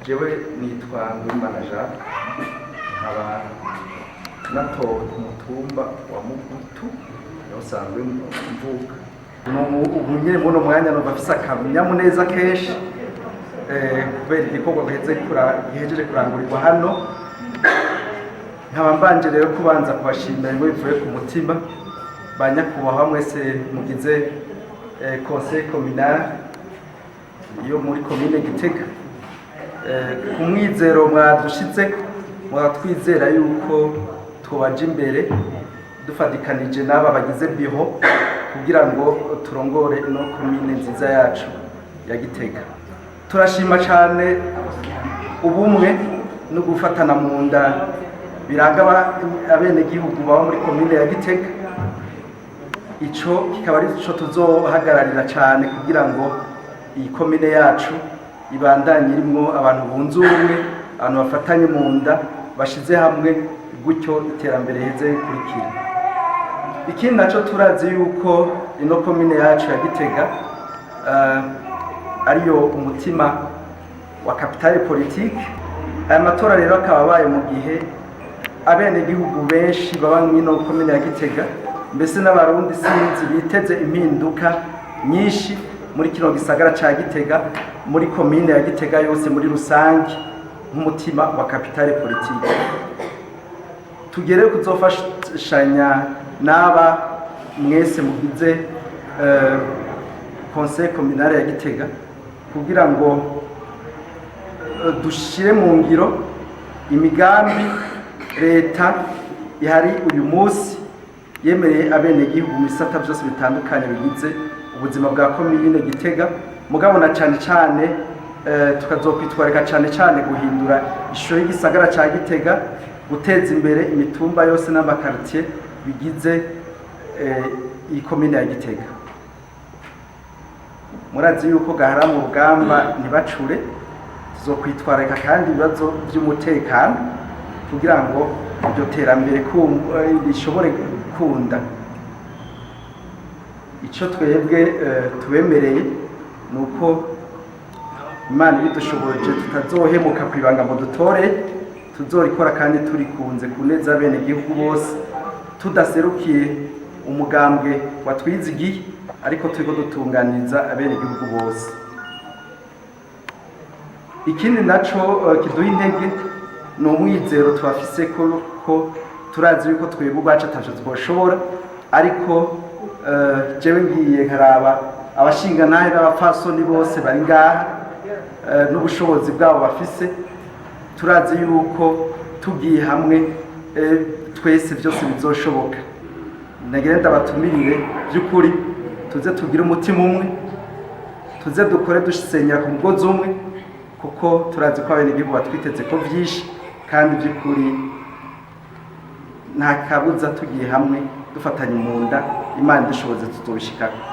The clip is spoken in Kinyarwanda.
jewe nitwa Ngwimbana Jean, nkaba natowe ku mutumba wa Mugutu niho usanzwe mvuka. Ubu nyine muno mwanya numva afise akanyamuneza kenshi kubera igikorwa gihejeje kurangurirwa hano. Nkaba mbanje rero kubanza kubashimira ngo bivuye ku mutima ba nyakubahwa mwese mugize conseil communal yo muri commune Gitega, ku mwizero mwadushitseko mwatwizera yuko tubaje imbere dufadikanije n'aba bagize biho kugira ngo turongore ino commune nziza yacu ya Gitega. Turashima cyane ubumwe no gufatana mu nda biranga abene gihugu baba muri commune ya Gitega. Ico kikaba ari ico tuzohagararira cyane kugira ngo iyi commune yacu ibandanye irimo abantu bunze ubumwe, abantu bafatanye mu nda bashize hamwe, gutyo iterambere heze kurikira. Ikindi naco turazi yuko ino commune yacu ya Gitega ariyo umutima wa capitale politique. Aya matora rero akaba abaye mu gihe abene gihugu benshi baba mw'ino commune ya Gitega, mbese n'abarundi sinzi biteze impinduka nyinshi muri kino gisagara ca Gitega, muri commune ya Gitega yose muri rusange nk'umutima wa capitale politique. Tugere kuzofashanya n'aba mwese mugize conseil communal ya Gitega kugira ngo dushire mu ngiro imigambi leta ihari uyu munsi yemereye abene gihugu mu bisata byose bitandukanye bigize ubuzima bwa commune Gitega. Mugabo na cyane tukazokwitwarika cyane guhindura ishusho y'igisagara ca Gitega, guteza imbere imitumba yose n'amakartier bigize iyi commune ya Gitega. Murazi yuko gahara mu rugamba ntibacure, tuzokwitwarika kandi ibibazo by'umutekano kugira ngo iryo terambere rishobore gukunda. Ico twebwe tubemereye nuko Imana ibidushoboje tutazohemuka kwibanga ngo dutore, tuzorikora kandi turikunze kuneza bene gihugu bose, tudaserukiye umugambwe watwizigiye, ariko turiko dutunganiza abene gihugu bose. Ikindi naco kiduha intege ni umwizero twafise ko turazi yuko twebwe ubwacu ataco twoshobora, ariko jewe ngiye nkaraba abashinga nahe n'abapfasoni bose bari ngaha n'ubushobozi bwabo bafise, turazi yuko tugiye hamwe twese byose bizoshoboka. Nagire ndabatumirire by'ukuri tuze tugire umutima umwe, tuze dukore dusenyera ku mugozi umwe, kuko turazi ko abene gihugu batwiteze ko vyinshi, kandi by'ukuri nta kabuza tugiye hamwe dufatanye mu nda Imana idushoboze tuzobishikako.